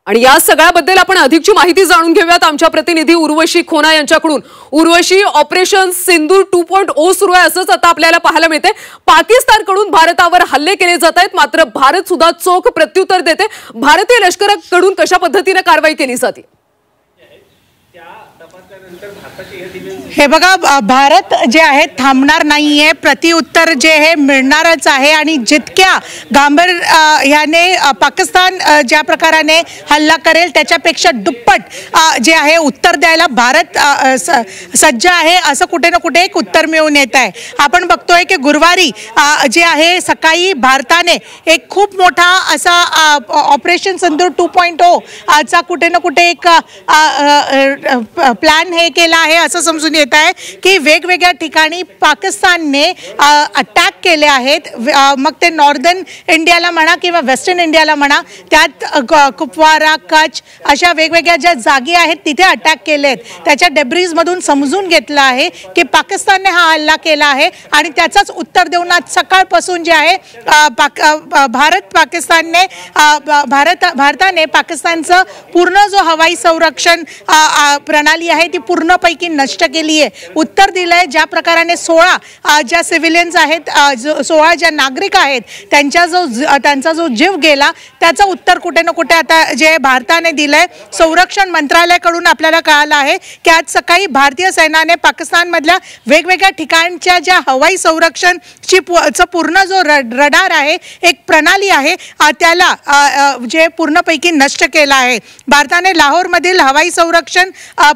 आणि या सगळ्याबद्दल आपण अधिकची माहिती जाणून घेऊयात आमच्या प्रतिनिधी उर्वशी खोना यांच्याकडून। उर्वशी, ऑपरेशन सिंदूर 2.0 सुरू आहे असंच आता आपल्याला पाहायला मिळते। पाकिस्तानकडून भारतावर हल्ले केले जात आहेत, मात्र भारत सुद्धा चोख प्रत्युत्तर देते। भारतीय लष्कराकडून कशा पद्धतीने कारवाई केली जाते? हे बघा, भारत जे आहे थांबणार नाहीये, प्रत्युत्तर जे हे मिळणारच आहे। आणि जितक्या गांभीर्याने पाकिस्तान ज्या प्रकाराने हल्ला करेल त्याच्यापेक्षा दुप्पट जे आहे उत्तर द्यायला भारत सज्ज आहे, असं कुठे ना कुठे एक उत्तर मिळून येत आहे। आपण बघतोय की गुरुवारी जे आहे सकाळी भारताने एक खूप मोठा असा ऑपरेशन सिंदूर 2.0 चा कुठे ना कुठे एक प्लॅन हे केला आहे, असं समजून येत आहे की वेगवेगळ्या ठिकाणी पाकिस्तानने अटॅक केले आहेत। मग ते नॉर्दर्न इंडियाला म्हणा किंवा वेस्टर्न इंडियाला म्हणा, त्यात कुपवारा, कच्छ अशा वेगवेगळ्या ज्या जागी आहेत तिथे अटॅक केले आहेत। त्याच्या डेब्रीज मधून समजून घेतलं आहे की पाकिस्तानने हा हल्ला केला आहे आणि त्याचाच उत्तर देऊन आज सकाळपासून जे आहे भारताने पाकिस्तानचं पूर्ण जो हवाई संरक्षण प्रणाली आहे ती पूर्णपैकी नष्ट केली आहे। उत्तर दिलंय ज्या प्रकाराने 16 ज्या सिव्हिलियन्स आहेत, 16 ज्या नागरिक आहेत त्यांचा जो जीव गेला त्याचं उत्तर कुठे ना कुठे आता जे भारताने दिलंय। संरक्षण मंत्रालयाकडून आपल्याला कळालं आहे की आज सकाळी भारतीय सैन्याने पाकिस्तानमधल्या वेगवेगळ्या ठिकाणच्या ज्या हवाई संरक्षणची पूर्ण जो रडार आहे, एक प्रणाली आहे, त्याला जे पूर्णपैकी नष्ट केला आहे। भारताने लाहोरमधील हवाई संरक्षण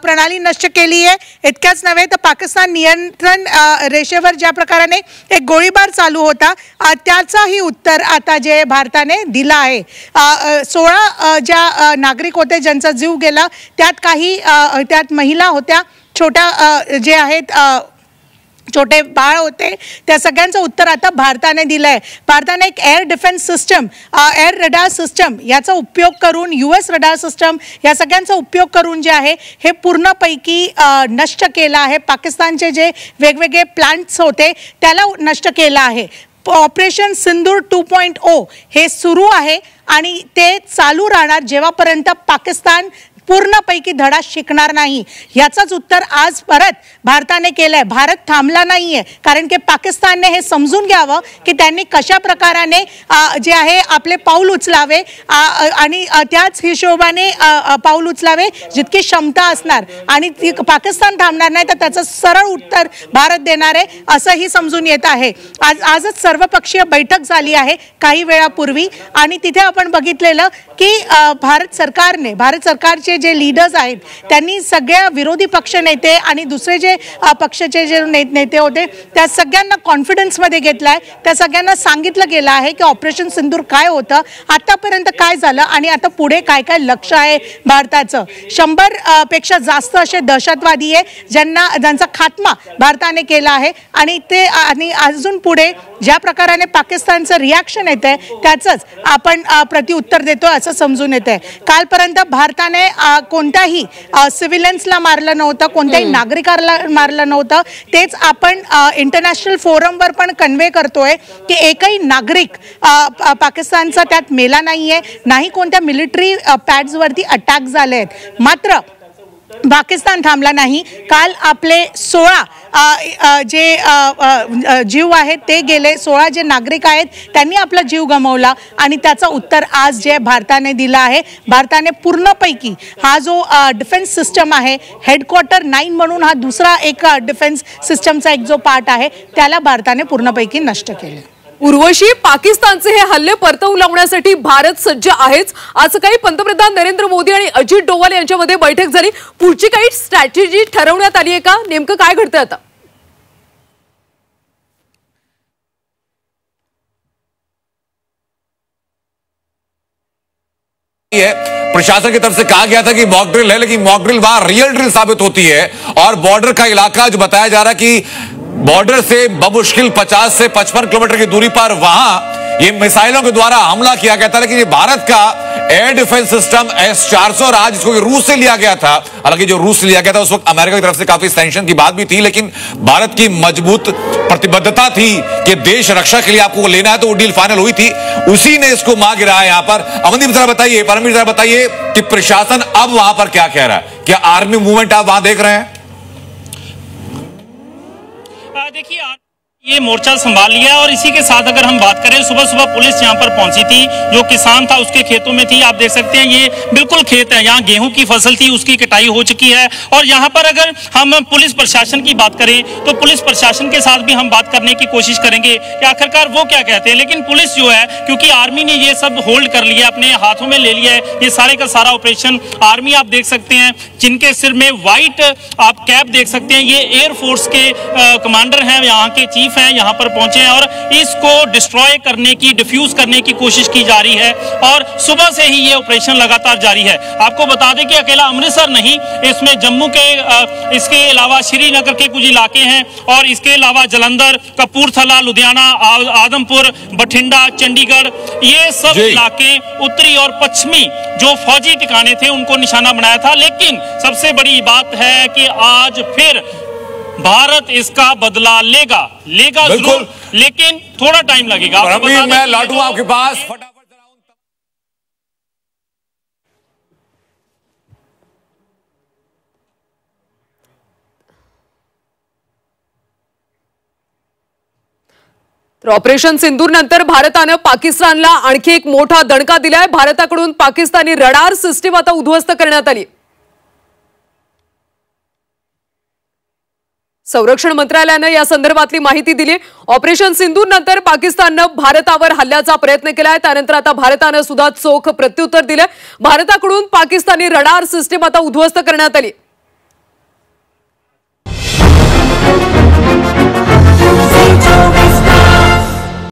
प्रणाली नष्ट केली आहे। इतक्याच नव्हे तर पाकिस्तान नियंत्रण रेषेवर ज्या प्रकाराने एक गोळीबार चालू होता त्याचाही उत्तर आता जे भारताने दिला आहे। 16 ज्या नागरिक होते ज्यांचा जीव गेला त्यात महिला होत्या, छोट्या जे आहेत छोटे बाळ होते, त्या सगळ्यांचं उत्तर आता भारताने दिलंय। भारताने एक air defence system, air radar system याचा उपयोग करून, US रडार सिस्टम या सगळ्यांचा उपयोग करून जे आहे हे पूर्णपैकी नष्ट केला आहे। पाकिस्तानचे जे वेगवेगळे प्लांट्स होते त्याला नष्ट केलं आहे। ऑपरेशन सिंदूर 2.0 हे सुरू आहे आणि ते चालू राहणार जेव्हापर्यंत पाकिस्तान पूर्णपैकी धडा शिकणार नाही। याचाच उत्तर आज परत भारताने केलंय। भारत थांबला नाहीये, कारण की पाकिस्तानने हे समजून घ्यावं की त्यांनी कशा प्रकाराने जे आहे आपले पाऊल उचलावे आणि त्याच हिशोबाने पाऊल उचलावे जितकी क्षमता असणार, आणि पाकिस्तान थांबणार नाही तर त्याचं सरळ उत्तर भारत देणार आहे असंही समजून येत आहे। आजच सर्वपक्षीय बैठक झाली आहे काही वेळापूर्वी आणि तिथे आपण बघितलेलं की भारत सरकारचे जे लीडर्स आहेत त्यांनी सगळ्या विरोधी पक्ष नेते आणि दुसरे जे पक्षाचे जे नेते होते त्या सगळ्यांना कॉन्फिडन्स मध्ये घेतलाय। त्या सगळ्यांना सांगितलं गेलं आहे की ऑपरेशन सिंदूर काय होतं, आतापर्यंत काय झालं आणि आता पुढे काय काय लक्ष्य आहे भारताचं। 100 पेक्षा जास्त असे दहशतवादी आहे ज्यांचा खात्मा भारताने केला आहे आणि अजून पुढे ज्या प्रकाराने पाकिस्तानचं रिॲक्शन येतंय त्याचंच आपण प्रत्युत्तर देतोय असं समजून येतंय। कालपर्यंत भारताने कोणत्याही सिव्हिलियन्सला मारलं नव्हतं, कोणत्याही नागरिकाला मारलं नव्हतं। तेच आपण इंटरनॅशनल फोरमवर पण कन्वे करतोय की एकही नागरिक पाकिस्तानचा त्यात मेला नाहीये, नाही कोणत्या मिलिटरी पॅड्सवरती अटॅक झाले आहेत। मात्र पाकिस्तान थांबला नाही। काल आपले 16 जे जीव आहेत ते गेले, 16 जे नागरिक आहेत त्यांनी आपला जीव गमावला आणि त्याचं उत्तर आज जे भारताने दिलं आहे। भारताने पूर्णपैकी हा जो डिफेन्स सिस्टम आहे, हेडक्वार्टर 9 म्हणून हा दुसरा एक डिफेन्स सिस्टमचा एक जो पार्ट आहे त्याला भारताने पूर्णपैकी नष्ट केलं। उर्वशी, पाकिस्तानचे हे हल्ले परतवून लावण्यासाठी भारत सज्ज आहेच। आज काही पंतप्रधान नरेंद्र मोदी आणि अजित डोवाल यांच्यामध्ये बैठक झाली, पुढची काही स्ट्रॅटेजी ठरवण्यात आली आहे का? नेमकं काय घडतंय आता? प्रशासन की तरफ से कहा गया था कि मॉक ड्रिल है, लेकिन मॉक ड्रिल वहां रियल ड्रिल साबित होती है और बॉर्डर का इलाका जो बताया जा रहा है कि बॉर्डर से बमुश्किल 50 से 55 किलोमीटर की दूरी पर वहां ये मिसाइलों के द्वारा हमला किया गया था। लेकिन ये भारत का एयर डिफेंस सिस्टम S-400 राज, जिसको रूस से लिया गया था। हालांकि जो रूस से लिया गया था उस वक्त अमेरिका की तरफ से काफी सैंक्शन की बात भी थी, लेकिन भारत की मजबूत प्रतिबद्धता थी कि देश रक्षा के लिए आपको लेना है, तो वो डील फाइनल हुई थी, उसी ने इसको मांग गिराया यहां पर। अमनदीप जरा बताइए, परमवीर जरा बताइए कि प्रशासन अब वहां पर क्या कह रहा है? क्या आर्मी मूवमेंट आप वहां देख रहे हैं? देखिए, ये मोर्चा संभाल लिया और इसी के साथ अगर हम बात करें, सुबह सुबह पुलिस यहाँ पर पहुंची थी, जो किसान था उसके खेतों में थी। आप देख सकते हैं ये बिल्कुल खेत है, यहाँ गेहूं की फसल थी, उसकी कटाई हो चुकी है। और यहाँ पर अगर हम पुलिस प्रशासन की बात करें तो पुलिस प्रशासन के साथ भी हम बात करने की कोशिश करेंगे कि आखिरकार वो क्या कहते हैं। लेकिन पुलिस जो है, क्योंकि आर्मी ने ये सब होल्ड कर लिया, अपने हाथों में ले लिया है ये सारे का सारा ऑपरेशन। आर्मी आप देख सकते हैं जिनके सिर में व्हाइट आप कैप देख सकते हैं, ये एयरफोर्स के कमांडर हैं, यहाँ के चीफ हैं, यहाँ पर पहुंचे हैं और इसको डिस्ट्रॉय करने की, डिफ्यूज करने की कोशिश की जा रही है। और सुबह से ही ये ऑपरेशन लगातार जारी है। आपको बता दें कि अकेला अमृतसर नहीं, इसमें जम्मू के इसके अलावा श्रीनगर के कुछ इलाके हैं और इसके अलावा जलंधर, कपूरथला, लुधियाना, आदमपुर, बठिंडा, चंडीगढ़, ये सब इलाके उत्तरी और पश्चिमी जो फौजी ठिकाने थे उनको निशाना बनाया था। लेकिन सबसे बड़ी बात है कि आज फिर भारत इसका बदला लेगा जरूर, लेकिन थोड़ा टाइम लगेगा। मैं लौटूं आपके पास फटाफट। तर ऑपरेशन सिंदूर नंतर भारतानं पाकिस्तानला आणखी एक मोठा दणका दिलाय। भारताकडून पाकिस्तानी रडार सिस्टीम आता उद्ध्वस्त करण्यात आली। संरक्षण मंत्रालयानं या संदर्भातली माहिती दिली। ऑपरेशन सिंदूर नंतर पाकिस्ताननं भारतावर हल्ल्याचा प्रयत्न केलाय, त्यानंतर आता भारतानं सुद्धा चोख प्रत्युत्तर दिलं। भारताकडून पाकिस्तानी रडार सिस्टीम आता उद्ध्वस्त करण्यात आली।